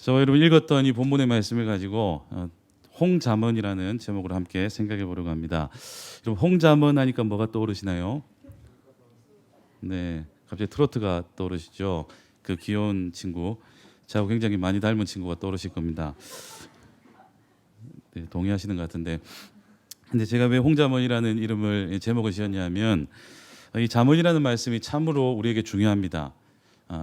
저와 여러분 읽었던 이 본문의 말씀을 가지고 홍잠언이라는 제목으로 함께 생각해 보려고 합니다. 여러분 홍잠언 하니까 뭐가 떠오르시나요? 네, 갑자기 트로트가 떠오르시죠. 그 귀여운 친구, 저하고 굉장히 많이 닮은 친구가 떠오르실 겁니다. 네, 동의하시는 것 같은데, 근데 제가 왜 홍잠언이라는 이름을 제목을 지었냐면 이 잠언이라는 말씀이 참으로 우리에게 중요합니다.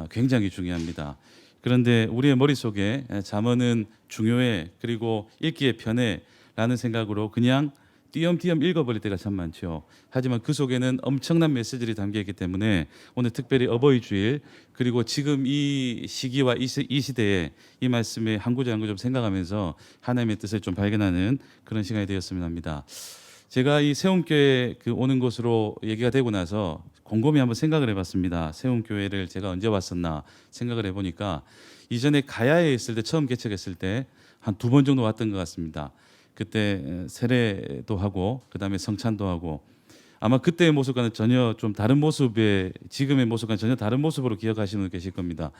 굉장히 중요합니다. 그런데 우리의 머릿속에 잠언은 중요해, 그리고 읽기에 편해 라는 생각으로 그냥 띄엄띄엄 읽어버릴 때가 참 많죠. 하지만 그 속에는 엄청난 메시지들이 담겨 있기 때문에 오늘 특별히 어버이 주일, 그리고 지금 이 시기와 이 시대에 이 말씀의 한 구절 한 구절 생각하면서 하나님의 뜻을 좀 발견하는 그런 시간이 되었으면 합니다. 제가 이 세움교회 오는 곳으로 얘기가 되고 나서 곰곰이 한번 생각을 해봤습니다. 세움교회를 제가 언제 왔었나 생각을 해보니까 이전에 가야에 있을 때, 처음 개척했을 때 한 2번 정도 왔던 것 같습니다. 그때 세례도 하고 그다음에 성찬도 하고, 아마 그때의 모습과는 전혀 좀 다른 모습의, 지금의 모습과는 전혀 다른 모습으로 기억하시는 분 계실 겁니다.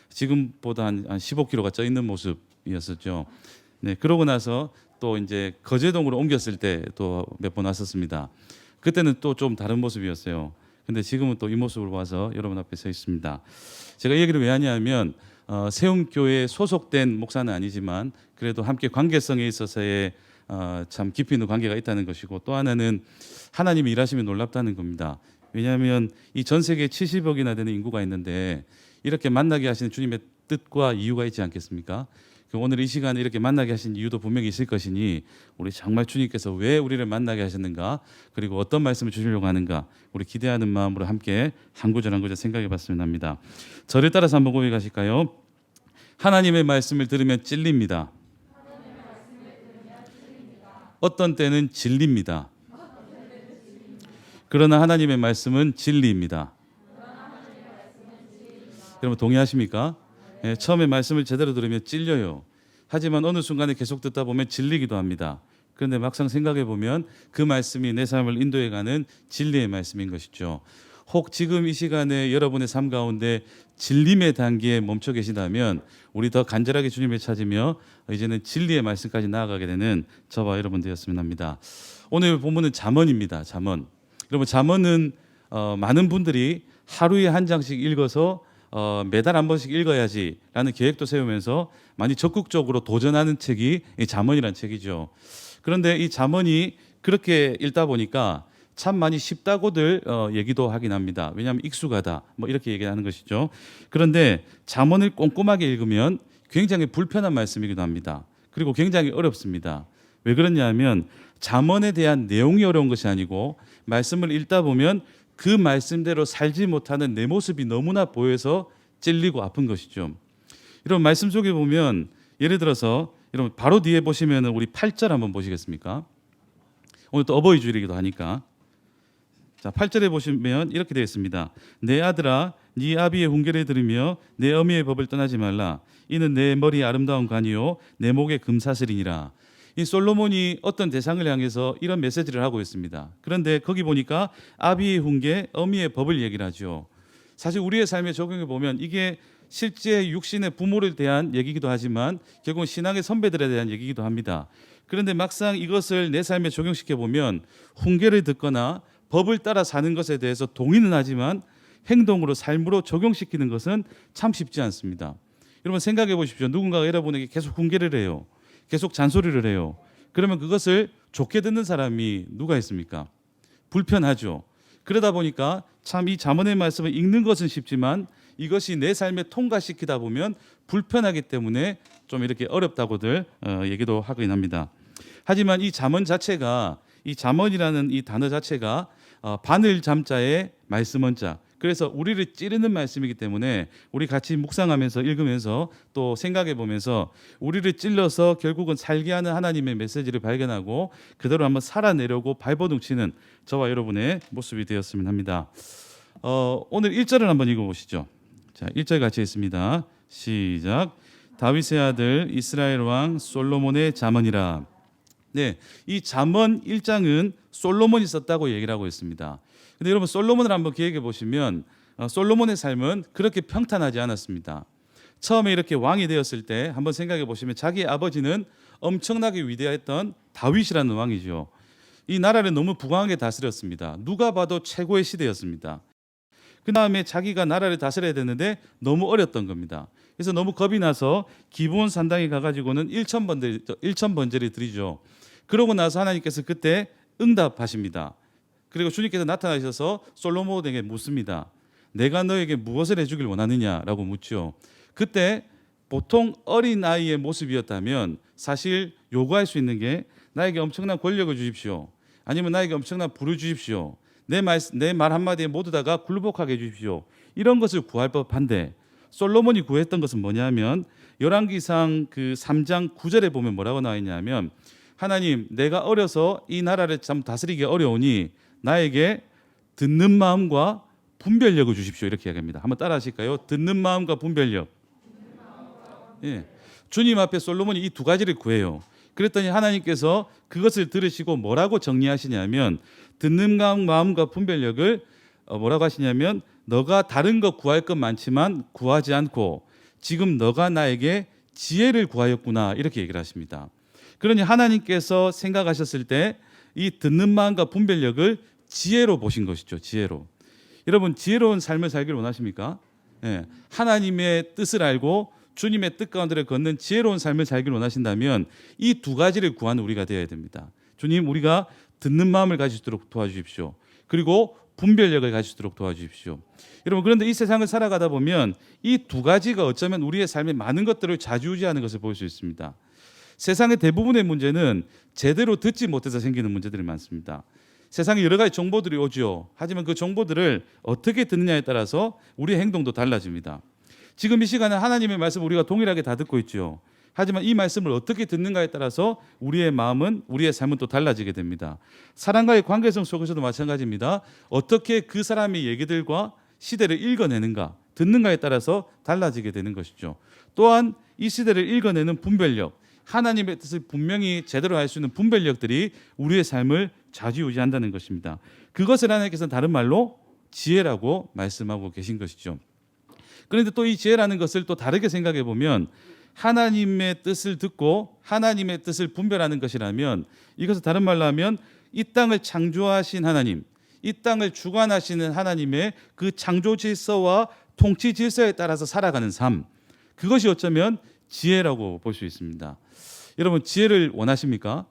지금보다 한 15kg가 쪄 있는 모습이었었죠. 네, 그러고 나서 또 이제 거제동으로 옮겼을 때 또 몇 번 왔었습니다. 그때는 또 좀 다른 모습이었어요. 근데 지금은 또 이 모습으로 와서 여러분 앞에 서 있습니다. 제가 이 얘기를 왜 하냐면 세움교회에 소속된 목사는 아니지만 그래도 함께 관계성에 있어서의 참 깊이 있는 관계가 있다는 것이고, 또 하나는 하나님이 일하시면 놀랍다는 겁니다. 왜냐하면 이 전 세계에 70억이나 되는 인구가 있는데 이렇게 만나게 하시는 주님의 뜻과 이유가 있지 않겠습니까? 오늘 이 시간에 이렇게 만나게 하신 이유도 분명히 있을 것이니 우리 정말 주님께서 왜 우리를 만나게 하셨는가, 그리고 어떤 말씀을 주시려고 하는가, 우리 기대하는 마음으로 함께 한 구절 한 구절 생각해 봤으면 합니다. 저를 따라서 한번 고백하실까요? 하나님의 말씀을 들으면 찔립니다. 어떤 때는 진리입니다. 그러나 하나님의 말씀은 진리입니다. 여러분 동의하십니까? 예, 처음에 말씀을 제대로 들으면 찔려요. 하지만 어느 순간에 계속 듣다 보면 질리기도 합니다. 그런데 막상 생각해 보면 그 말씀이 내 삶을 인도해가는 진리의 말씀인 것이죠. 혹 지금 이 시간에 여러분의 삶 가운데 진림의 단계에 멈춰 계시다면 우리 더 간절하게 주님을 찾으며 이제는 진리의 말씀까지 나아가게 되는 저와 여러분 되었으면 합니다. 오늘 본문은 잠언입니다. 잠언. 여러분 잠언은 많은 분들이 하루에 한 장씩 읽어서 매달 한 번씩 읽어야지라는 계획도 세우면서 많이 적극적으로 도전하는 책이 이 잠언이라는 책이죠. 그런데 이 잠언이 그렇게 읽다 보니까 참 많이 쉽다고들 얘기도 하긴 합니다. 왜냐하면 익숙하다, 뭐 이렇게 얘기하는 것이죠. 그런데 잠언을 꼼꼼하게 읽으면 굉장히 불편한 말씀이기도 합니다. 그리고 굉장히 어렵습니다. 왜 그러냐면 잠언에 대한 내용이 어려운 것이 아니고 말씀을 읽다 보면 그 말씀대로 살지 못하는 내 모습이 너무나 보여서 찔리고 아픈 것이죠. 이런 말씀 속에 보면 예를 들어서 여러분 바로 뒤에 보시면 우리 8절 한번 보시겠습니까? 오늘 또 어버이 주일이기도 하니까. 자, 8절에 보시면 이렇게 되어 있습니다. 내 아들아, 네 아비의 훈계를 들으며 내 어미의 법을 떠나지 말라. 이는 내 머리에 아름다운 관이요 내 목에 금사슬이니라. 이 솔로몬이 어떤 대상을 향해서 이런 메시지를 하고 있습니다. 그런데 거기 보니까 아비의 훈계, 어미의 법을 얘기를 하죠. 사실 우리의 삶에 적용해 보면 이게 실제 육신의 부모를 대한 얘기이기도 하지만 결국은 신앙의 선배들에 대한 얘기이기도 합니다. 그런데 막상 이것을 내 삶에 적용시켜 보면 훈계를 듣거나 법을 따라 사는 것에 대해서 동의는 하지만 행동으로, 삶으로 적용시키는 것은 참 쉽지 않습니다. 여러분 생각해 보십시오. 누군가가 여러분에게 계속 훈계를 해요. 계속 잔소리를 해요. 그러면 그것을 좋게 듣는 사람이 누가 있습니까? 불편하죠. 그러다 보니까 참 이 잠언의 말씀을 읽는 것은 쉽지만 이것이 내 삶에 통과시키다 보면 불편하기 때문에 좀 이렇게 어렵다고들 얘기도 하긴 합니다. 하지만 이 잠언 자체가, 이 잠언이라는 이 단어 자체가 바늘 잠자의 말씀 원자, 그래서 우리를 찌르는 말씀이기 때문에 우리 같이 묵상하면서 읽으면서 또 생각해 보면서 우리를 찔러서 결국은 살게 하는 하나님의 메시지를 발견하고 그대로 한번 살아내려고 발버둥 치는 저와 여러분의 모습이 되었으면 합니다. 오늘 1절을 한번 읽어보시죠. 자, 1절 같이 있습니다. 시작. 다윗의 아들 이스라엘 왕 솔로몬의 잠언이라. 네, 이 잠언 1장은 솔로몬이 썼다고 얘기를 하고 있습니다. 근데 여러분 솔로몬을 한번 기억해 보시면 솔로몬의 삶은 그렇게 평탄하지 않았습니다. 처음에 이렇게 왕이 되었을 때 한번 생각해 보시면 자기 아버지는 엄청나게 위대했던 다윗이라는 왕이죠. 이 나라를 너무 부강하게 다스렸습니다. 누가 봐도 최고의 시대였습니다. 그 다음에 자기가 나라를 다스려야 되는데 너무 어렸던 겁니다. 그래서 너무 겁이 나서 기브온 산당에 가가지고는 1,000번제를 드리죠. 그러고 나서 하나님께서 그때 응답하십니다. 그리고 주님께서 나타나셔서 솔로몬에게 묻습니다. 내가 너에게 무엇을 해주길 원하느냐라고 묻죠. 그때 보통 어린아이의 모습이었다면 사실 요구할 수 있는 게 나에게 엄청난 권력을 주십시오. 아니면 나에게 엄청난 부를 주십시오. 내 말 한마디에 모두 다가 굴복하게 해주십시오. 이런 것을 구할 법한데 솔로몬이 구했던 것은 뭐냐면 열왕기상 그 3장 9절에 보면 뭐라고 나와 있냐면 하나님 내가 어려서 이 나라를 참 다스리기 어려우니 나에게 듣는 마음과 분별력을 주십시오. 이렇게 이야기합니다. 한번 따라 하실까요? 듣는 마음과 분별력. 예. 주님 앞에 솔로몬이 이 두 가지를 구해요. 그랬더니 하나님께서 그것을 들으시고 뭐라고 정리하시냐면 듣는 마음과 분별력을 뭐라고 하시냐면 너가 다른 거 구할 것 많지만 구하지 않고 지금 너가 나에게 지혜를 구하였구나 이렇게 얘기를 하십니다. 그러니 하나님께서 생각하셨을 때 이 듣는 마음과 분별력을 지혜로 보신 것이죠. 지혜로. 여러분 지혜로운 삶을 살기를 원하십니까? 예. 하나님의 뜻을 알고 주님의 뜻 가운데를 걷는 지혜로운 삶을 살기를 원하신다면 이 두 가지를 구하는 우리가 되어야 됩니다. 주님 우리가 듣는 마음을 가질 수 있도록 도와주십시오. 그리고 분별력을 가질 수 있도록 도와주십시오. 여러분 그런데 이 세상을 살아가다 보면 이 두 가지가 어쩌면 우리의 삶에 많은 것들을 좌지우지하는 것을 볼 수 있습니다. 세상의 대부분의 문제는 제대로 듣지 못해서 생기는 문제들이 많습니다. 세상에 여러 가지 정보들이 오죠. 하지만 그 정보들을 어떻게 듣느냐에 따라서 우리의 행동도 달라집니다. 지금 이 시간에 하나님의 말씀을 우리가 동일하게 다 듣고 있죠. 하지만 이 말씀을 어떻게 듣는가에 따라서 우리의 마음은 우리의 삶은 또 달라지게 됩니다. 사람과의 관계성 속에서도 마찬가지입니다. 어떻게 그 사람의 얘기들과 시대를 읽어내는가, 듣는가에 따라서 달라지게 되는 것이죠. 또한 이 시대를 읽어내는 분별력, 하나님의 뜻을 분명히 제대로 알 수 있는 분별력들이 우리의 삶을 좌지우지한다는 것입니다. 그것을 하나님께서는 다른 말로 지혜라고 말씀하고 계신 것이죠. 그런데 또 이 지혜라는 것을 또 다르게 생각해 보면 하나님의 뜻을 듣고 하나님의 뜻을 분별하는 것이라면 이것을 다른 말로 하면 이 땅을 창조하신 하나님, 이 땅을 주관하시는 하나님의 그 창조 질서와 통치 질서에 따라서 살아가는 삶, 그것이 어쩌면 지혜라고 볼 수 있습니다. 여러분 지혜를 원하십니까?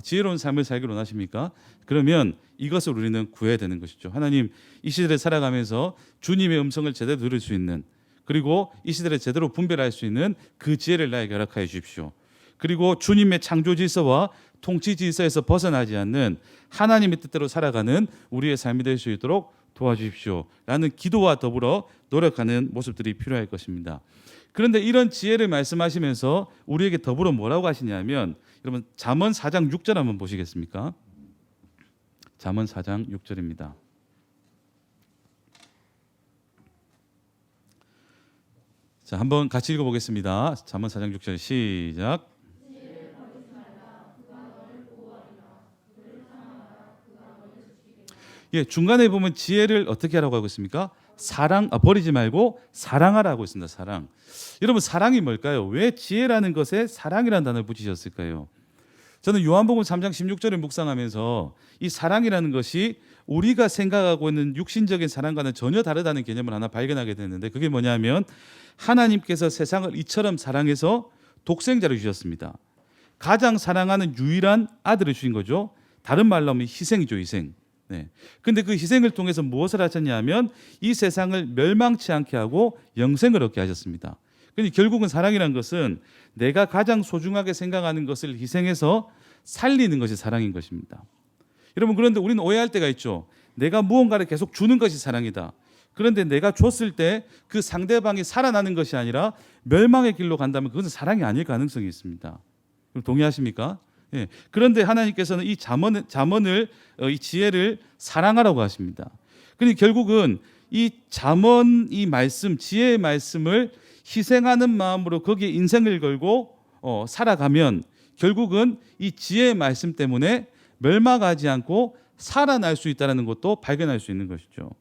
지혜로운 삶을 살기를 원하십니까? 그러면 이것을 우리는 구해야 되는 것이죠. 하나님 이 시대를 살아가면서 주님의 음성을 제대로 들을 수 있는, 그리고 이 시대를 제대로 분별할 수 있는 그 지혜를 나에게 허락하여 주십시오. 그리고 주님의 창조 질서와 통치 질서에서 벗어나지 않는 하나님의 뜻대로 살아가는 우리의 삶이 될 수 있도록 도와주십시오 라는 기도와 더불어 노력하는 모습들이 필요할 것입니다. 그런데 이런 지혜를 말씀하시면서 우리에게 더불어 뭐라고 하시냐면 여러분 잠언 4장 6절 한번 보시겠습니까? 잠언 4장 6절입니다. 자, 한번 같이 읽어보겠습니다. 잠언 4장 6절 시작. 예, 중간에 보면 지혜를 어떻게 하라고 하고 있습니까? 버리지 말고 사랑하라고 있습니다. 사랑. 여러분 사랑이 뭘까요? 왜 지혜라는 것에 사랑이라는 단어를 붙이셨을까요? 저는 요한복음 3장 16절을 묵상하면서 이 사랑이라는 것이 우리가 생각하고 있는 육신적인 사랑과는 전혀 다르다는 개념을 하나 발견하게 됐는데 그게 뭐냐면 하나님께서 세상을 이처럼 사랑해서 독생자를 주셨습니다. 가장 사랑하는 유일한 아들을 주신 거죠. 다른 말로 하면 희생이죠. 희생. 네. 근데 그 희생을 통해서 무엇을 하셨냐면 이 세상을 멸망치 않게 하고 영생을 얻게 하셨습니다. 그러니 결국은 사랑이라는 것은 내가 가장 소중하게 생각하는 것을 희생해서 살리는 것이 사랑인 것입니다. 여러분 그런데 우리는 오해할 때가 있죠. 내가 무언가를 계속 주는 것이 사랑이다. 그런데 내가 줬을 때 그 상대방이 살아나는 것이 아니라 멸망의 길로 간다면 그것은 사랑이 아닐 가능성이 있습니다. 동의하십니까? 예. 그런데 하나님께서는 이 잠언을 이 지혜를 사랑하라고 하십니다. 그러니 결국은 이 잠언 이 말씀 지혜의 말씀을 희생하는 마음으로 거기에 인생을 걸고 살아가면 결국은 이 지혜의 말씀 때문에 멸망하지 않고 살아날 수 있다는 것도 발견할 수 있는 것이죠.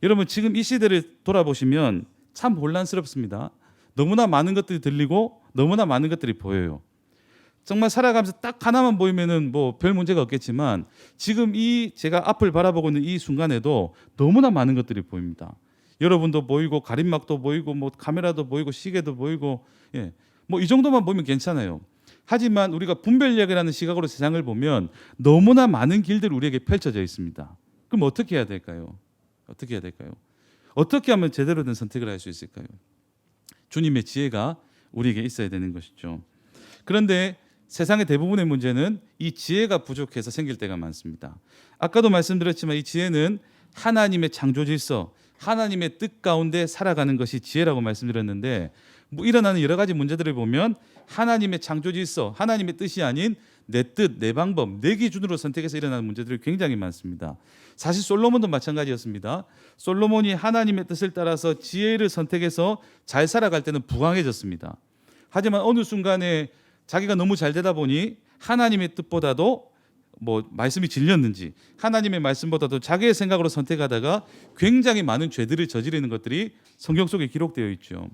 여러분 지금 이 시대를 돌아보시면 참 혼란스럽습니다. 너무나 많은 것들이 들리고 너무나 많은 것들이 보여요. 정말 살아가면서 딱 하나만 보이면은 뭐 별 문제가 없겠지만 지금 이 제가 앞을 바라보고 있는 이 순간에도 너무나 많은 것들이 보입니다. 여러분도 보이고 가림막도 보이고 뭐 카메라도 보이고 시계도 보이고 예. 뭐 이 정도만 보면 괜찮아요. 하지만 우리가 분별력이라는 시각으로 세상을 보면 너무나 많은 길들이 우리에게 펼쳐져 있습니다. 그럼 어떻게 해야 될까요? 어떻게 해야 될까요? 어떻게 하면 제대로 된 선택을 할 수 있을까요? 주님의 지혜가 우리에게 있어야 되는 것이죠. 그런데 세상의 대부분의 문제는 이 지혜가 부족해서 생길 때가 많습니다. 아까도 말씀드렸지만 이 지혜는 하나님의 창조 질서, 하나님의 뜻 가운데 살아가는 것이 지혜라고 말씀드렸는데 뭐 일어나는 여러 가지 문제들을 보면 하나님의 창조 질서, 하나님의 뜻이 아닌 내 뜻, 내 방법, 내 기준으로 선택해서 일어나는 문제들이 굉장히 많습니다. 사실 솔로몬도 마찬가지였습니다. 솔로몬이 하나님의 뜻을 따라서 지혜를 선택해서 잘 살아갈 때는 부강해졌습니다. 하지만 어느 순간에 자기가 너무 잘 되다 보니 하나님의 뜻보다도 뭐 말씀이 질렸는지 하나님의 말씀보다도 자기의 생각으로 선택하다가 굉장히 많은 죄들을 저지르는 것들이 성경 속에 기록되어 있죠.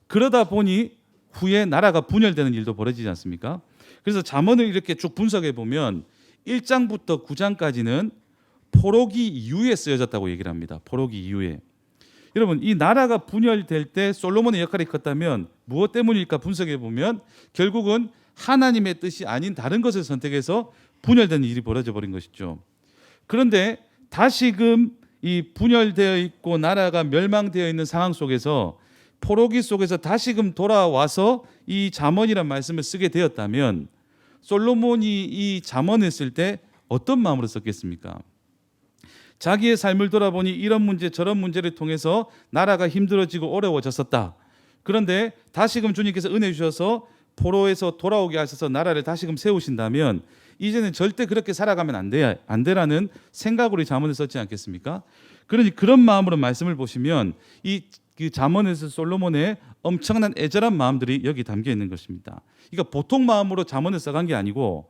그러다 보니 후에 나라가 분열되는 일도 벌어지지 않습니까? 그래서 잠언을 이렇게 쭉 분석해 보면 1장부터 9장까지는 포로기 이후에 쓰여졌다고 얘기를 합니다. 포로기 이후에. 여러분 이 나라가 분열될 때 솔로몬의 역할이 컸다면 무엇 때문일까 분석해 보면 결국은 하나님의 뜻이 아닌 다른 것을 선택해서 분열되는 일이 벌어져 버린 것이죠. 그런데 다시금 이 분열되어 있고 나라가 멸망되어 있는 상황 속에서 포로기 속에서 다시금 돌아와서 이 잠언이란 말씀을 쓰게 되었다면 솔로몬이 이 잠언을 쓸 때 어떤 마음으로 썼겠습니까? 자기의 삶을 돌아보니 이런 문제 저런 문제를 통해서 나라가 힘들어지고 어려워졌었다. 그런데 다시금 주님께서 은혜 주셔서 포로에서 돌아오게 하셔서 나라를 다시금 세우신다면 이제는 절대 그렇게 살아가면 안 되라는 생각으로 이 잠언을 썼지 않겠습니까? 그러니 그런 마음으로 말씀을 보시면 그 잠언에서 솔로몬의 엄청난 애절한 마음들이 여기 담겨 있는 것입니다. 그러니까 보통 마음으로 잠언을 써간 게 아니고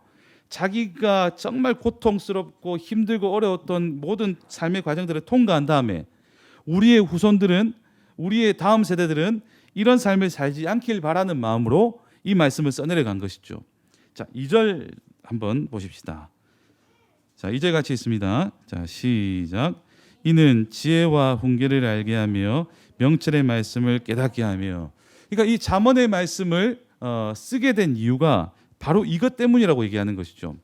자기가 정말 고통스럽고 힘들고 어려웠던 모든 삶의 과정들을 통과한 다음에 우리의 후손들은 우리의 다음 세대들은 이런 삶을 살지 않길 바라는 마음으로 이 말씀을 써내려 간 것이죠. 자, 2절 한번 보십시다. 자, 2절 같이 있습니다. 자, 시작. 이는 지혜와 훈계를 알게 하며 명철의 말씀을 깨닫게 하며. 그러니까 이 잠언의 말씀을 쓰게 된 이유가 바로 이것 때문이라고 얘기하는 것이죠.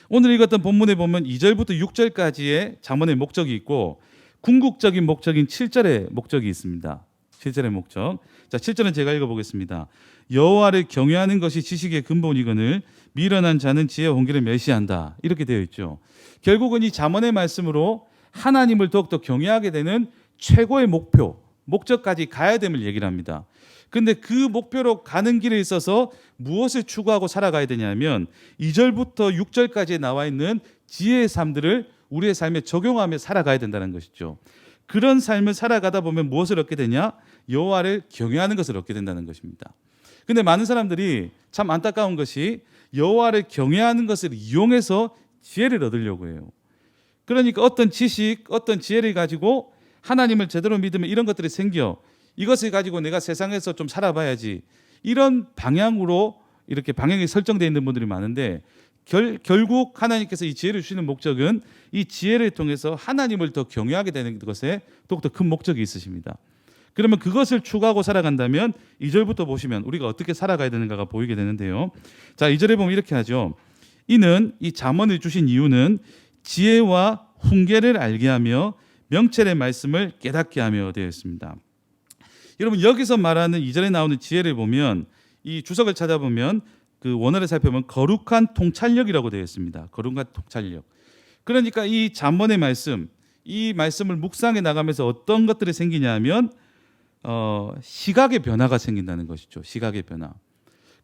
오늘 읽었던 본문에 보면 2절부터 6절까지의 잠언의 목적이 있고 궁극적인 목적인 7절의 목적이 있습니다. 7절의 목적. 자, 7절은 제가 읽어보겠습니다. 여호와를 경외하는 것이 지식의 근본이거늘 미련한 자는 지혜와 훈계를 멸시한다. 이렇게 되어 있죠. 결국은 이 잠언의 말씀으로 하나님을 더욱더 경외하게 되는 최고의 목적까지 가야 됨을 얘기를 합니다. 그런데 그 목표로 가는 길에 있어서 무엇을 추구하고 살아가야 되냐면 2절부터 6절까지 나와 있는 지혜의 삶들을 우리의 삶에 적용하며 살아가야 된다는 것이죠. 그런 삶을 살아가다 보면 무엇을 얻게 되냐? 여호와를 경외하는 것을 얻게 된다는 것입니다. 그런데 많은 사람들이 참 안타까운 것이 여호와를 경외하는 것을 이용해서 지혜를 얻으려고 해요. 그러니까 어떤 지식, 어떤 지혜를 가지고 하나님을 제대로 믿으면 이런 것들이 생겨. 이것을 가지고 내가 세상에서 좀 살아봐야지. 이런 방향으로 이렇게 방향이 설정되어 있는 분들이 많은데 결국 하나님께서 이 지혜를 주시는 목적은 이 지혜를 통해서 하나님을 더 경외하게 되는 것에 더욱더 큰 목적이 있으십니다. 그러면 그것을 추구하고 살아간다면 2절부터 보시면 우리가 어떻게 살아가야 되는가가 보이게 되는데요. 자, 2절에 보면 이렇게 하죠. 이는 이 잠언을 주신 이유는 지혜와 훈계를 알게 하며 명철의 말씀을 깨닫게 하며 되어 있습니다. 여러분 여기서 말하는 2절에 나오는 지혜를 보면 이 주석을 찾아보면 그 원어를 살펴보면 거룩한 통찰력이라고 되어 있습니다. 거룩한 통찰력. 그러니까 이 잠언의 말씀, 이 말씀을 묵상해 나가면서 어떤 것들이 생기냐 하면 시각의 변화가 생긴다는 것이죠. 시각의 변화.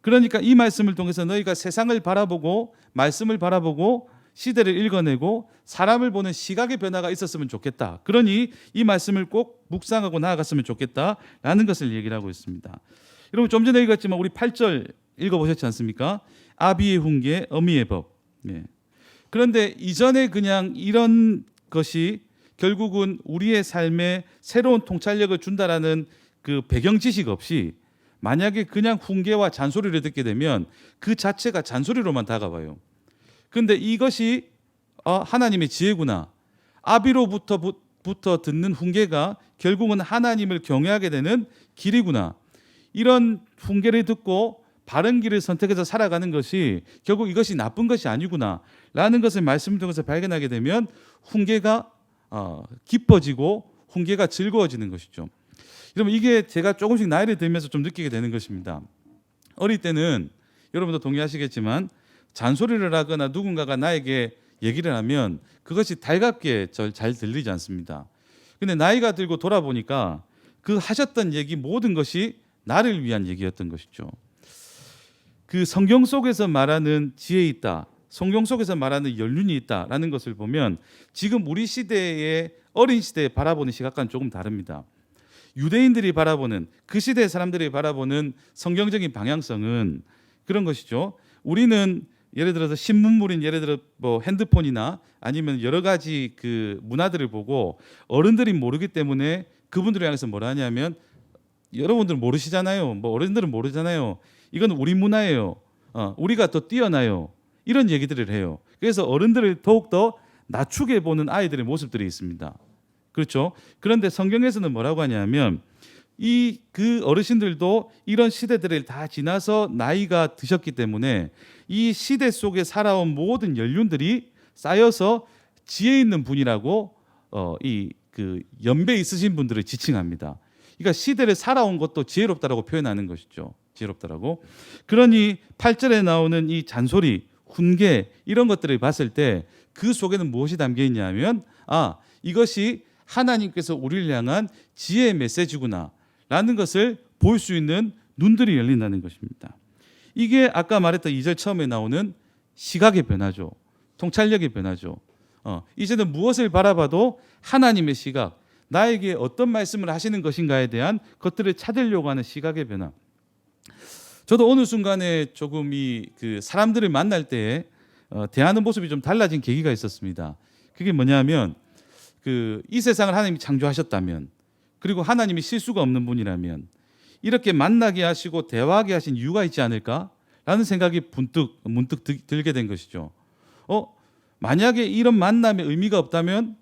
그러니까 이 말씀을 통해서 너희가 세상을 바라보고 말씀을 바라보고 시대를 읽어내고 사람을 보는 시각의 변화가 있었으면 좋겠다. 그러니 이 말씀을 꼭 묵상하고 나아갔으면 좋겠다라는 것을 얘기를 하고 있습니다. 여러분 좀 전에 읽었지만 우리 8절 읽어보셨지 않습니까? 아비의 훈계, 어미의 법. 예. 그런데 이전에 그냥 이런 것이 결국은 우리의 삶에 새로운 통찰력을 준다라는 그 배경 지식 없이 만약에 그냥 훈계와 잔소리를 듣게 되면 그 자체가 잔소리로만 다가와요. 그런데 이것이 하나님의 지혜구나. 아비로부터 듣는 훈계가 결국은 하나님을 경외하게 되는 길이구나. 이런 훈계를 듣고 바른 길을 선택해서 살아가는 것이 결국 이것이 나쁜 것이 아니구나 라는 것을 말씀을 통해서 발견하게 되면 훈계가 깊어지고 훈계가 즐거워지는 것이죠. 여러분, 이게 제가 조금씩 나이를 들면서 좀 느끼게 되는 것입니다. 어릴 때는 여러분도 동의하시겠지만 잔소리를 하거나 누군가가 나에게 얘기를 하면 그것이 달갑게 잘 들리지 않습니다. 근데 나이가 들고 돌아보니까 그 하셨던 얘기 모든 것이 나를 위한 얘기였던 것이죠. 그 성경 속에서 말하는 지혜 있다, 성경 속에서 말하는 연륜이 있다라는 것을 보면 지금 우리 시대의 어린 시대에 바라보는 시각과는 조금 다릅니다. 유대인들이 바라보는, 그 시대의 사람들이 바라보는 성경적인 방향성은 그런 것이죠. 우리는 예를 들어서 신문물인, 예를 들어 뭐 핸드폰이나 아니면 여러 가지 그 문화들을 보고 어른들이 모르기 때문에 그분들을 향해서 뭐라 하냐면, 여러분들 모르시잖아요, 뭐 어른들은 모르잖아요, 이건 우리 문화예요, 우리가 더 뛰어나요, 이런 얘기들을 해요. 그래서 어른들을 더욱더 낮추게 보는 아이들의 모습들이 있습니다. 그렇죠? 그런데 성경에서는 뭐라고 하냐면 그 어르신들도 이런 시대들을 다 지나서 나이가 드셨기 때문에 이 시대 속에 살아온 모든 연륜들이 쌓여서 지혜 있는 분이라고 그 연배 있으신 분들을 지칭합니다. 그러니까 시대를 살아온 것도 지혜롭다라고 표현하는 것이죠. 지혜롭다라고. 그러니 8절에 나오는 이 잔소리, 훈계 이런 것들을 봤을 때 그 속에는 무엇이 담겨 있냐면 이것이 하나님께서 우리를 향한 지혜의 메시지구나 라는 것을 볼 수 있는 눈들이 열린다는 것입니다. 이게 아까 말했던 2절 처음에 나오는 시각의 변화죠. 통찰력의 변화죠. 이제는 무엇을 바라봐도 하나님의 시각, 나에게 어떤 말씀을 하시는 것인가에 대한 것들을 찾으려고 하는 시각의 변화. 저도 어느 순간에 조금 그 사람들을 만날 때 대하는 모습이 좀 달라진 계기가 있었습니다. 그게 뭐냐면 이 세상을 하나님이 창조하셨다면, 그리고 하나님이 실수가 없는 분이라면 이렇게 만나게 하시고 대화하게 하신 이유가 있지 않을까라는 생각이 문득 들게 된 것이죠. 만약에 이런 만남의 의미가 없다면,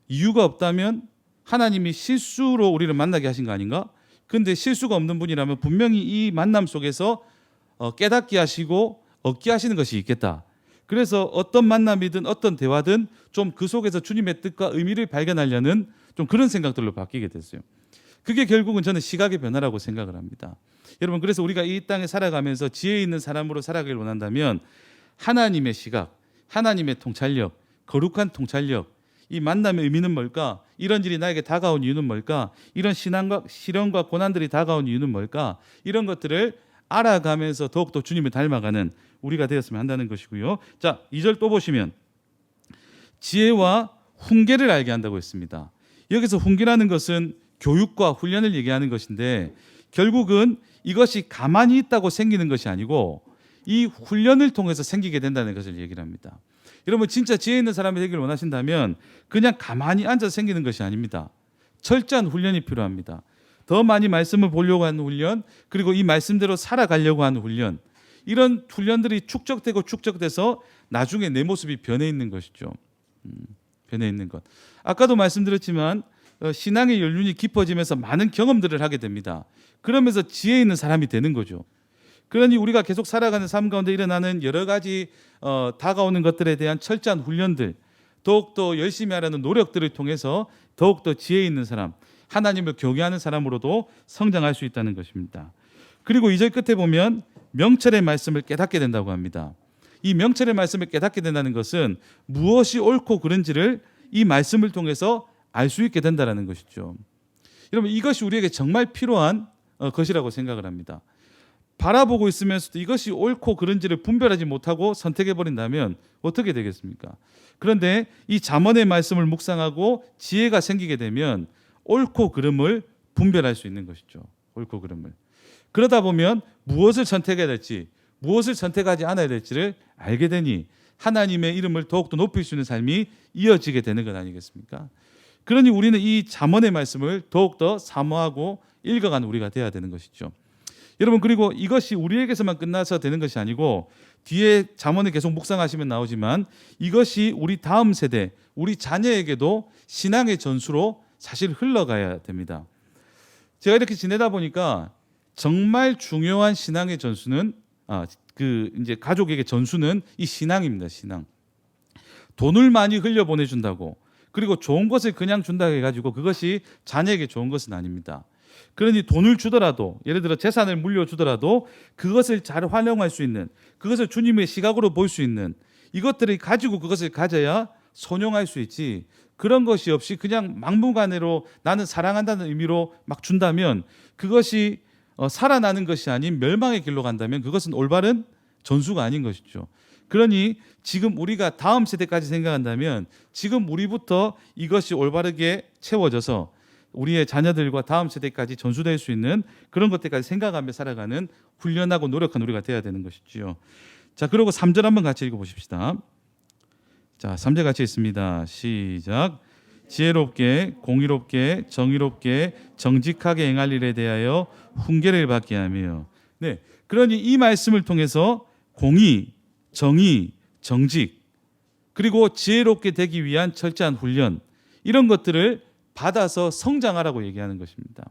이유가 없다면 하나님이 실수로 우리를 만나게 하신 거 아닌가? 근데 실수가 없는 분이라면 분명히 이 만남 속에서 깨닫게 하시고 얻게 하시는 것이 있겠다. 그래서 어떤 만남이든 어떤 대화든 좀 그 속에서 주님의 뜻과 의미를 발견하려는 좀 그런 생각들로 바뀌게 됐어요. 그게 결국은 저는 시각의 변화라고 생각을 합니다. 여러분, 그래서 우리가 이 땅에 살아가면서 지혜 있는 사람으로 살아가길 원한다면 하나님의 시각, 하나님의 통찰력, 거룩한 통찰력, 이 만남의 의미는 뭘까? 이런 일이 나에게 다가온 이유는 뭘까? 이런 시련과 고난들이 다가온 이유는 뭘까? 이런 것들을 알아가면서 더욱더 주님을 닮아가는 우리가 되었으면 한다는 것이고요. 자, 2절 또 보시면 지혜와 훈계를 알게 한다고 했습니다. 여기서 훈계라는 것은 교육과 훈련을 얘기하는 것인데 결국은 이것이 가만히 있다고 생기는 것이 아니고 이 훈련을 통해서 생기게 된다는 것을 얘기를 합니다. 여러분, 진짜 지혜 있는 사람이 되기를 원하신다면 그냥 가만히 앉아서 생기는 것이 아닙니다. 철저한 훈련이 필요합니다. 더 많이 말씀을 보려고 하는 훈련, 그리고 이 말씀대로 살아가려고 하는 훈련, 이런 훈련들이 축적돼서 나중에 내 모습이 변해 있는 것이죠. 변해 있는 것. 아까도 말씀드렸지만 신앙의 연륜이 깊어지면서 많은 경험들을 하게 됩니다. 그러면서 지혜 있는 사람이 되는 거죠. 그러니 우리가 계속 살아가는 삶 가운데 일어나는 여러 가지 다가오는 것들에 대한 철저한 훈련들, 더욱더 열심히 하려는 노력들을 통해서 더욱더 지혜 있는 사람, 하나님을 경외하는 사람으로도 성장할 수 있다는 것입니다. 그리고 2절 끝에 보면 명철의 말씀을 깨닫게 된다고 합니다. 이 명철의 말씀을 깨닫게 된다는 것은 무엇이 옳고 그른지를 이 말씀을 통해서 알 수 있게 된다는 것이죠. 여러분, 이것이 우리에게 정말 필요한 것이라고 생각을 합니다. 바라보고 있으면서도 이것이 옳고 그른지를 분별하지 못하고 선택해버린다면 어떻게 되겠습니까? 그런데 이 잠언의 말씀을 묵상하고 지혜가 생기게 되면 옳고 그름을 분별할 수 있는 것이죠. 옳고 그름을. 그러다 보면 무엇을 선택해야 될지, 무엇을 선택하지 않아야 될지를 알게 되니 하나님의 이름을 더욱더 높일 수 있는 삶이 이어지게 되는 것 아니겠습니까? 그러니 우리는 이 잠언의 말씀을 더욱더 사모하고 읽어가는 우리가 돼야 되는 것이죠. 여러분, 그리고 이것이 우리에게서만 끝나서 되는 것이 아니고 뒤에 잠언을 계속 묵상하시면 나오지만 이것이 우리 다음 세대, 우리 자녀에게도 신앙의 전수로 사실 흘러가야 됩니다. 제가 이렇게 지내다 보니까 정말 중요한 신앙의 전수는 이제 가족에게 전수는 이 신앙입니다. 신앙. 돈을 많이 흘려 보내준다고 그리고 좋은 것을 그냥 준다고 해가지고 그것이 자녀에게 좋은 것은 아닙니다. 그러니 돈을 주더라도, 예를 들어 재산을 물려주더라도 그것을 잘 활용할 수 있는, 그것을 주님의 시각으로 볼 수 있는, 이것들을 가지고 그것을 가져야 선용할 수 있지, 그런 것이 없이 그냥 막무가내로 나는 사랑한다는 의미로 막 준다면 그것이 살아나는 것이 아닌 멸망의 길로 간다면 그것은 올바른 전수가 아닌 것이죠. 그러니 지금 우리가 다음 세대까지 생각한다면 지금 우리부터 이것이 올바르게 채워져서 우리의 자녀들과 다음 세대까지 전수될 수 있는 그런 것들까지 생각하며 살아가는 훈련하고 노력한 우리가 되어야 되는 것이지요. 자, 그리고 3절 한번 같이 읽어보십시다. 자, 3절 같이 읽습니다. 시작. 지혜롭게, 공의롭게, 정의롭게, 정직하게 행할 일에 대하여 훈계를 받게 하며. 네, 그러니 이 말씀을 통해서 공의, 정의, 정직, 그리고 지혜롭게 되기 위한 철저한 훈련, 이런 것들을 받아서 성장하라고 얘기하는 것입니다.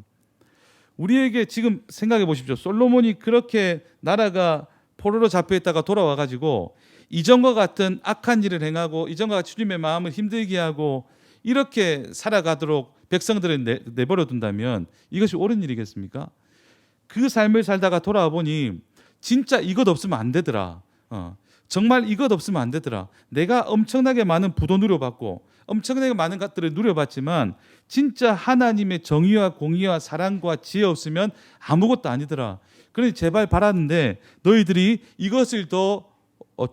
우리에게 지금 생각해 보십시오. 솔로몬이 그렇게 나라가 포로로 잡혀 있다가 돌아와 가지고 이전과 같은 악한 일을 행하고 이전과 같이 주님의 마음을 힘들게 하고 이렇게 살아가도록 백성들을 내버려 둔다면 이것이 옳은 일이겠습니까? 그 삶을 살다가 돌아와 보니 진짜 이것 없으면 안 되더라. 정말 이것 없으면 안 되더라. 내가 엄청나게 많은 부도 누려봤고 엄청나게 많은 것들을 누려봤지만 진짜 하나님의 정의와 공의와 사랑과 지혜 없으면 아무것도 아니더라. 그러니 제발 바라는데 너희들이 이것을 더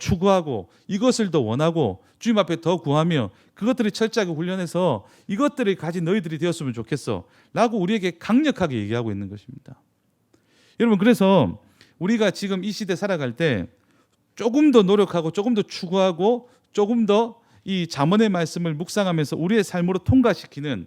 추구하고 이것을 더 원하고 주님 앞에 더 구하며 그것들을 철저하게 훈련해서 이것들을 가진 너희들이 되었으면 좋겠어 라고 우리에게 강력하게 얘기하고 있는 것입니다. 여러분, 그래서 우리가 지금 이 시대 살아갈 때 조금 더 노력하고 조금 더 추구하고 조금 더 이 잠언의 말씀을 묵상하면서 우리의 삶으로 통과시키는,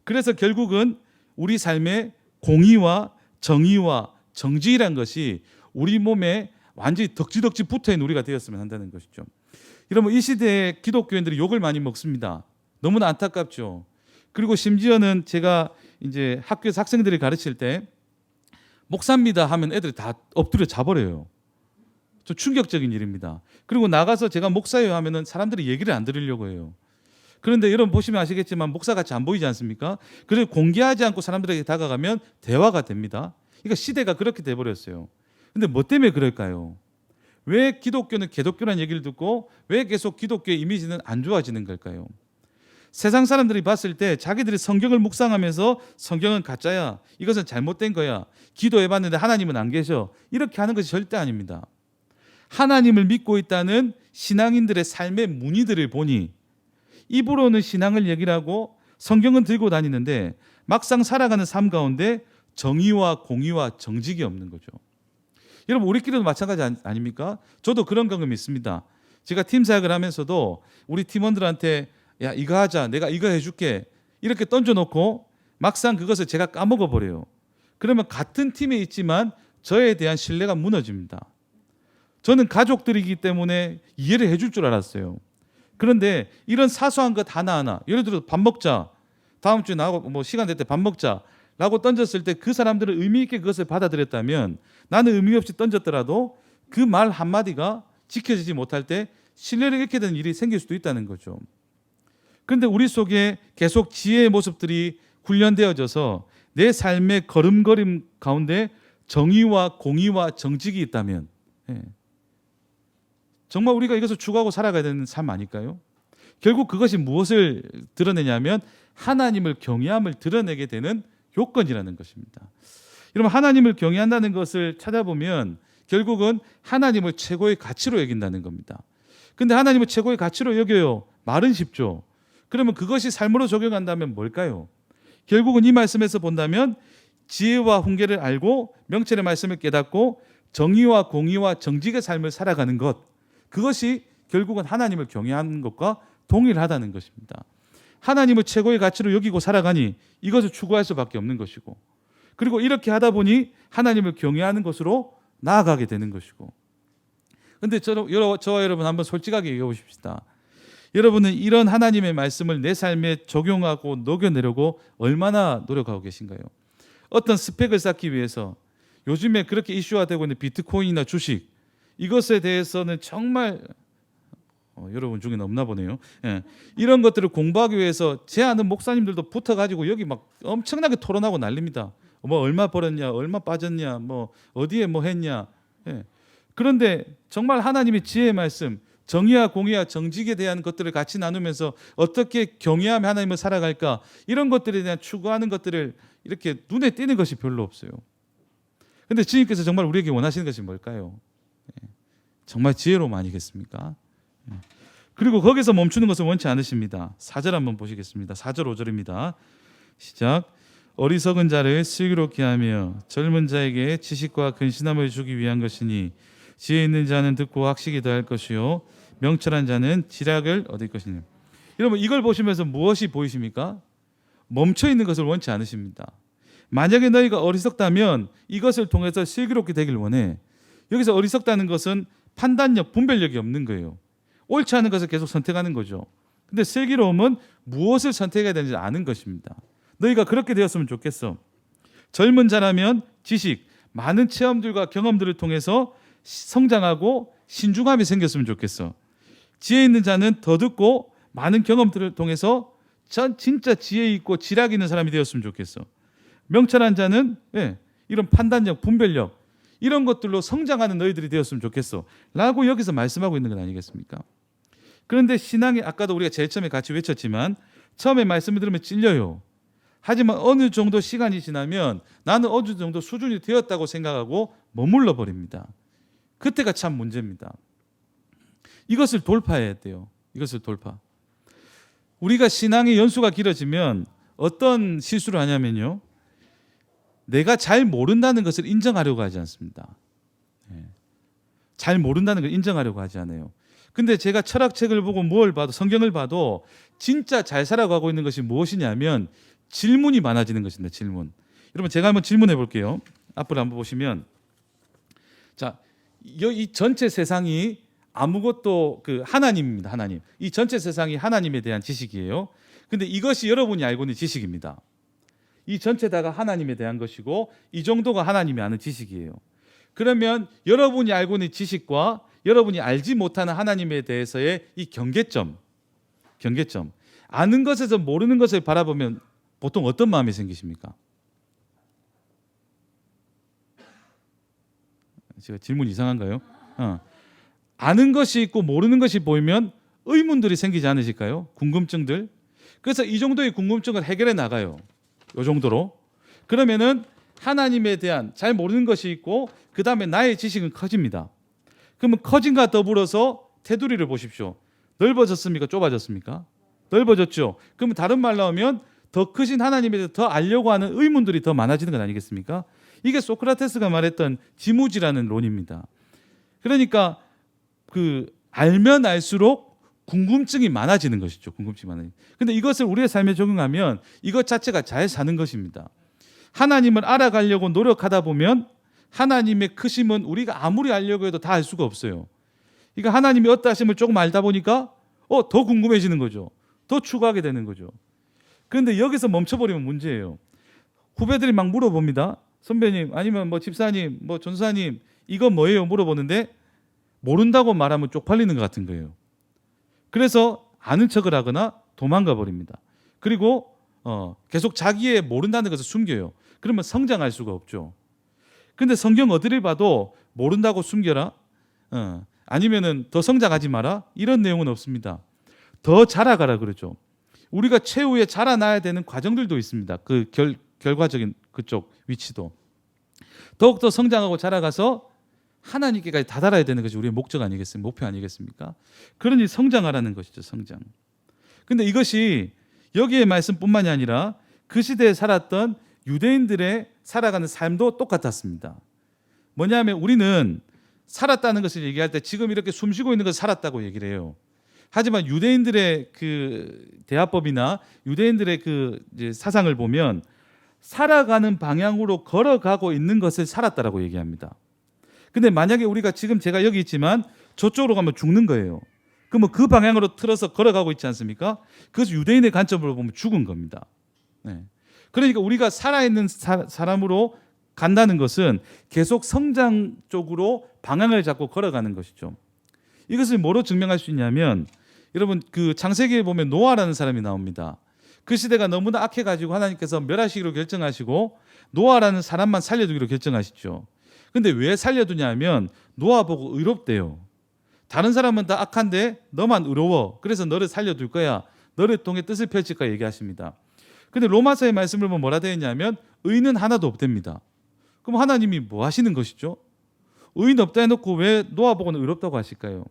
그래서 결국은 우리 삶의 공의와 정의와 정직이란 것이 우리 몸에 완전히 덕지덕지 붙어있는 우리가 되었으면 한다는 것이죠. 여러분, 이 시대에 기독교인들이 욕을 많이 먹습니다. 너무나 안타깝죠. 그리고 심지어는 제가 이제 학교에서 학생들을 가르칠 때 목사입니다 하면 애들이 다 엎드려 자버려요. 좀 충격적인 일입니다. 그리고 나가서 제가 목사예요 하면은 사람들이 얘기를 안 들으려고 해요. 그런데 여러분 보시면 아시겠지만 목사같이 안 보이지 않습니까? 그래서 공개하지 않고 사람들에게 다가가면 대화가 됩니다. 그러니까 시대가 그렇게 돼버렸어요. 근데 뭐 때문에 그럴까요? 왜 기독교는 개독교라는 얘기를 듣고 왜 계속 기독교의 이미지는 안 좋아지는 걸까요? 세상 사람들이 봤을 때 자기들이 성경을 묵상하면서 성경은 가짜야, 이것은 잘못된 거야, 기도해봤는데 하나님은 안 계셔, 이렇게 하는 것이 절대 아닙니다. 하나님을 믿고 있다는 신앙인들의 삶의 문의들을 보니 입으로는 신앙을 얘기를 하고 성경은 들고 다니는데 막상 살아가는 삶 가운데 정의와 공의와 정직이 없는 거죠. 여러분, 우리끼리도 마찬가지 아닙니까? 저도 그런 경험이 있습니다. 제가 팀 사역을 하면서도 우리 팀원들한테 야, 이거 하자, 내가 이거 해줄게, 이렇게 던져놓고 막상 그것을 제가 까먹어 버려요. 그러면 같은 팀에 있지만 저에 대한 신뢰가 무너집니다. 저는 가족들이기 때문에 이해를 해줄 줄 알았어요. 그런데 이런 사소한 것 하나하나, 예를 들어서 밥 먹자, 다음 주에 나하고 뭐 시간 될 때 밥 먹자 라고 던졌을 때 그 사람들은 의미 있게 그것을 받아들였다면 나는 의미 없이 던졌더라도 그 말 한마디가 지켜지지 못할 때 신뢰를 잃게 되는 일이 생길 수도 있다는 거죠. 그런데 우리 속에 계속 지혜의 모습들이 훈련되어져서 내 삶의 걸음걸음 가운데 정의와 공의와 정직이 있다면 정말 우리가 이것을 추구하고 살아가야 되는 삶 아닐까요? 결국 그것이 무엇을 드러내냐면 하나님을 경외함을 드러내게 되는 요건이라는 것입니다. 여러분, 하나님을 경외한다는 것을 찾아보면 결국은 하나님을 최고의 가치로 여긴다는 겁니다. 근데 하나님을 최고의 가치로 여겨요. 말은 쉽죠. 그러면 그것이 삶으로 적용한다면 뭘까요? 결국은 이 말씀에서 본다면 지혜와 훈계를 알고 명철의 말씀을 깨닫고 정의와 공의와 정직의 삶을 살아가는 것, 그것이 결국은 하나님을 경외하는 것과 동일하다는 것입니다. 하나님을 최고의 가치로 여기고 살아가니 이것을 추구할 수밖에 없는 것이고, 그리고 이렇게 하다 보니 하나님을 경외하는 것으로 나아가게 되는 것이고. 그런데 저와 여러분 한번 솔직하게 얘기해 보십시다. 여러분은 이런 하나님의 말씀을 내 삶에 적용하고 녹여내려고 얼마나 노력하고 계신가요? 어떤 스펙을 쌓기 위해서 요즘에 그렇게 이슈화되고 있는 비트코인이나 주식, 이것에 대해서는 정말 여러분 중에는 없나 보네요. 예. 이런 것들을 공부하기 위해서 제 아는 목사님들도 붙어가지고 여기 막 엄청나게 토론하고 난립니다. 뭐 얼마 벌었냐, 얼마 빠졌냐, 뭐 어디에 뭐 했냐. 예. 그런데 정말 하나님의 지혜의 말씀, 정의와 공의와 정직에 대한 것들을 같이 나누면서 어떻게 경외하며 하나님을 살아갈까, 이런 것들에 대한 추구하는 것들을 이렇게 눈에 띄는 것이 별로 없어요. 그런데 주님께서 정말 우리에게 원하시는 것이 뭘까요? 정말 지혜로움 아니겠습니까? 그리고 거기서 멈추는 것을 원치 않으십니다. 4절 한번 보시겠습니다. 4절 5절입니다. 시작. 어리석은 자를 슬기롭게 하며 젊은 자에게 지식과 근신함을 주기 위한 것이니 지혜 있는 자는 듣고 학식이 더할 것이요 명철한 자는 지략을 얻을 것이니. 여러분, 이걸 보시면서 무엇이 보이십니까? 멈춰 있는 것을 원치 않으십니다. 만약에 너희가 어리석다면 이것을 통해서 슬기롭게 되길 원해. 여기서 어리석다는 것은 판단력, 분별력이 없는 거예요. 옳지 않은 것을 계속 선택하는 거죠. 근데 슬기로움은 무엇을 선택해야 되는지 아는 것입니다. 너희가 그렇게 되었으면 좋겠어. 젊은 자라면 지식, 많은 체험들과 경험들을 통해서 성장하고 신중함이 생겼으면 좋겠어. 지혜 있는 자는 더 듣고 많은 경험들을 통해서 진짜 지혜 있고 지략 있는 사람이 되었으면 좋겠어. 명철한 자는 이런 판단력, 분별력, 이런 것들로 성장하는 너희들이 되었으면 좋겠어 라고 여기서 말씀하고 있는 건 아니겠습니까? 그런데 신앙이, 아까도 우리가 제일 처음에 같이 외쳤지만 처음에 말씀을 들으면 찔려요. 하지만 어느 정도 시간이 지나면 나는 어느 정도 수준이 되었다고 생각하고 머물러 버립니다. 그때가 참 문제입니다. 이것을 돌파해야 돼요. 이것을 돌파. 우리가 신앙의 연수가 길어지면 어떤 실수를 하냐면요, 내가 잘 모른다는 것을 인정하려고 하지 않습니다. 잘 모른다는 걸 인정하려고 하지 않아요. 근데 제가 철학책을 보고 뭘 봐도, 성경을 봐도 진짜 잘 살아가고 있는 것이 무엇이냐면 질문이 많아지는 것입니다. 질문. 여러분, 제가 한번 질문해 볼게요. 앞으로 한번 보시면, 자, 이 전체 세상이 아무것도 하나님입니다. 하나님. 이 전체 세상이 하나님에 대한 지식이에요. 근데 이것이 여러분이 알고 있는 지식입니다. 이 전체 다가 하나님에 대한 것이고 이 정도가 하나님이 아는 지식이에요. 그러면 여러분이 알고 있는 지식과 여러분이 알지 못하는 하나님에 대해서의 이 경계점, 아는 것에서 모르는 것을 바라보면 보통 어떤 마음이 생기십니까? 제가 질문 이상한가요? 아는 것이 있고 모르는 것이 보이면 의문들이 생기지 않으실까요? 궁금증들. 그래서 이 정도의 궁금증을 해결해 나가요. 이 정도로. 그러면은 하나님에 대한 잘 모르는 것이 있고 그 다음에 나의 지식은 커집니다. 그러면 커진과 더불어서 테두리를 보십시오. 넓어졌습니까? 좁아졌습니까? 넓어졌죠. 그러면 다른 말로 하면 더 크신 하나님에 대해서 더 알려고 하는 의문들이 더 많아지는 것 아니겠습니까? 이게 소크라테스가 말했던 지무지라는 론입니다. 그러니까 알면 알수록 궁금증이 많아지는 것이죠. 궁금증이 많아지는. 근데 이것을 우리의 삶에 적용하면 이것 자체가 잘 사는 것입니다. 하나님을 알아가려고 노력하다 보면 하나님의 크심은 우리가 아무리 알려고 해도 다 알 수가 없어요. 그러니까 하나님이 어떠하심을 조금 알다 보니까 더 궁금해지는 거죠. 더 추구하게 되는 거죠. 그런데 여기서 멈춰버리면 문제예요. 후배들이 막 물어봅니다. 선배님, 아니면 뭐 집사님, 뭐 전사님, 이거 뭐예요? 물어보는데 모른다고 말하면 쪽팔리는 것 같은 거예요. 그래서 아는 척을 하거나 도망가 버립니다. 그리고 계속 자기의 모른다는 것을 숨겨요. 그러면 성장할 수가 없죠. 근데 성경 어디를 봐도 모른다고 숨겨라, 아니면은 더 성장하지 마라, 이런 내용은 없습니다. 더 자라가라 그러죠. 우리가 최후에 자라나야 되는 과정들도 있습니다. 그 결과적인 그쪽 위치도. 더욱더 성장하고 자라가서 하나님께까지 다다라야 되는 것이 우리의 목적 아니겠습니까? 목표 아니겠습니까? 그러니 성장하라는 것이죠. 성장. 근데 이것이 여기의 말씀뿐만이 아니라 그 시대에 살았던 유대인들의 살아가는 삶도 똑같았습니다. 뭐냐면 우리는 살았다는 것을 얘기할 때 지금 이렇게 숨쉬고 있는 것을 살았다고 얘기를 해요. 하지만 유대인들의 그 대화법이나 유대인들의 그 이제 사상을 보면 살아가는 방향으로 걸어가고 있는 것을 살았다라고 얘기합니다. 근데 만약에 우리가 지금 제가 여기 있지만 저쪽으로 가면 죽는 거예요. 그러면 그 방향으로 틀어서 걸어가고 있지 않습니까? 그래서 유대인의 관점으로 보면 죽은 겁니다. 네. 그러니까 우리가 살아있는 사람으로 간다는 것은 계속 성장 쪽으로 방향을 잡고 걸어가는 것이죠. 이것을 뭐로 증명할 수 있냐면 여러분 그 창세기에 보면 노아라는 사람이 나옵니다. 그 시대가 너무나 악해가지고 하나님께서 멸하시기로 결정하시고 노아라는 사람만 살려두기로 결정하시죠. 근데 왜 살려두냐면 노아 보고 의롭대요. 다른 사람은 다 악한데 너만 의로워. 그래서 너를 살려둘 거야. 너를 통해 뜻을 펼칠 거야 얘기하십니다. 근데 로마서의 말씀을 보면 뭐라 되어 있냐면 의는 하나도 없답니다. 그럼 하나님이 뭐 하시는 것이죠? 의는 없다 해놓고 왜 노아 보고는 의롭다고 하실까요?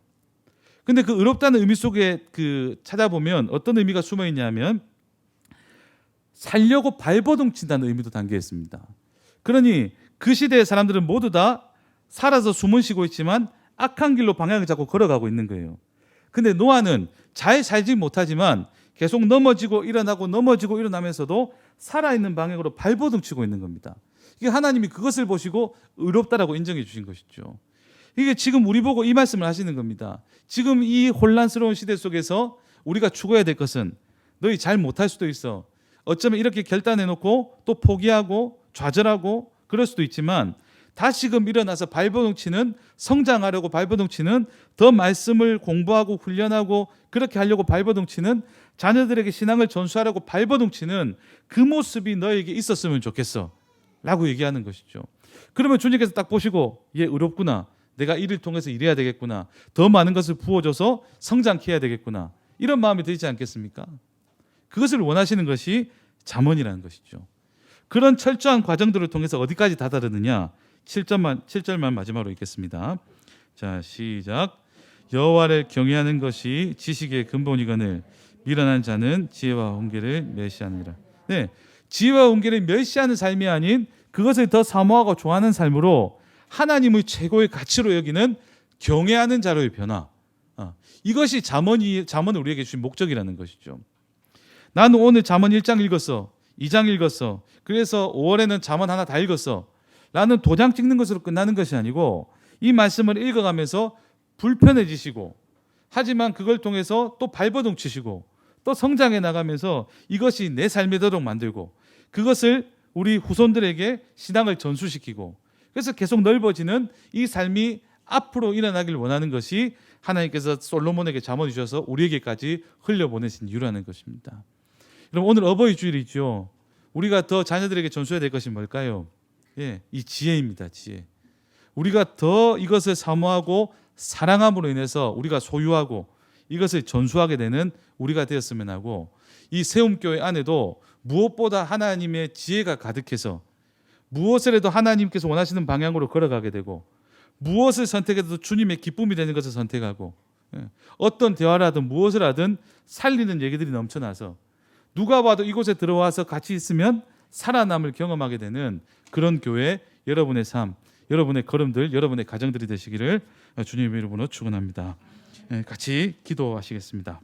근데 그 의롭다는 의미 속에 그 찾아보면 어떤 의미가 숨어 있냐면 살려고 발버둥 친다는 의미도 담겨 있습니다. 그러니 그 시대의 사람들은 모두 다 살아서 숨을 쉬고 있지만 악한 길로 방향을 잡고 걸어가고 있는 거예요. 근데 노아는 잘 살지 못하지만 계속 넘어지고 일어나고 넘어지고 일어나면서도 살아있는 방향으로 발버둥 치고 있는 겁니다. 이게 하나님이 그것을 보시고 의롭다라고 인정해 주신 것이죠. 이게 지금 우리 보고 이 말씀을 하시는 겁니다. 지금 이 혼란스러운 시대 속에서 우리가 추구해야 될 것은 너희 잘 못할 수도 있어. 어쩌면 이렇게 결단해놓고 또 포기하고 좌절하고 그럴 수도 있지만 다시금 일어나서 발버둥 치는 성장하려고 발버둥 치는 더 말씀을 공부하고 훈련하고 그렇게 하려고 발버둥 치는 자녀들에게 신앙을 전수하려고 발버둥 치는 그 모습이 너에게 있었으면 좋겠어 라고 얘기하는 것이죠. 그러면 주님께서 딱 보시고 얘 의롭구나. 내가 이를 통해서 일해야 되겠구나. 더 많은 것을 부어줘서 성장케 해야 되겠구나. 이런 마음이 들지 않겠습니까? 그것을 원하시는 것이 잠언이라는 것이죠. 그런 철저한 과정들을 통해서 어디까지 다다르느냐? 7절만 마지막으로 읽겠습니다. 자, 시작. 여호와를 경외하는 것이 지식의 근본이거늘 미련한 자는 지혜와 훈계를 멸시하느니라. 네, 지혜와 훈계를 멸시하는 삶이 아닌 그것을 더 사모하고 좋아하는 삶으로 하나님의 최고의 가치로 여기는 경외하는 자로의 변화. 이것이 잠언을 우리에게 주신 목적이라는 것이죠. 나는 오늘 잠언 1장 읽었어. 2장 읽었어. 그래서 5월에는 잠언 하나 다 읽었어. 라는 도장 찍는 것으로 끝나는 것이 아니고 이 말씀을 읽어가면서 불편해지시고 하지만 그걸 통해서 또 발버둥 치시고 또 성장해 나가면서 이것이 내 삶이 되도록 만들고 그것을 우리 후손들에게 신앙을 전수시키고 그래서 계속 넓어지는 이 삶이 앞으로 일어나길 원하는 것이 하나님께서 솔로몬에게 잠언을 주셔서 우리에게까지 흘려보내신 이유라는 것입니다. 여러분 오늘 어버이 주일이죠. 우리가 더 자녀들에게 전수해야 될 것이 뭘까요? 예, 이 지혜입니다. 지혜. 우리가 더 이것을 사모하고 사랑함으로 인해서 우리가 소유하고 이것을 전수하게 되는 우리가 되었으면 하고 이 세움교회 안에도 무엇보다 하나님의 지혜가 가득해서 무엇을 해도 하나님께서 원하시는 방향으로 걸어가게 되고 무엇을 선택해도 주님의 기쁨이 되는 것을 선택하고 어떤 대화를 하든 무엇을 하든 살리는 얘기들이 넘쳐나서 누가 봐도 이곳에 들어와서 같이 있으면 살아남을 경험하게 되는 그런 교회 여러분의 삶, 여러분의 걸음들, 여러분의 가정들이 되시기를 주님의 이름으로 축원합니다. 같이 기도하시겠습니다.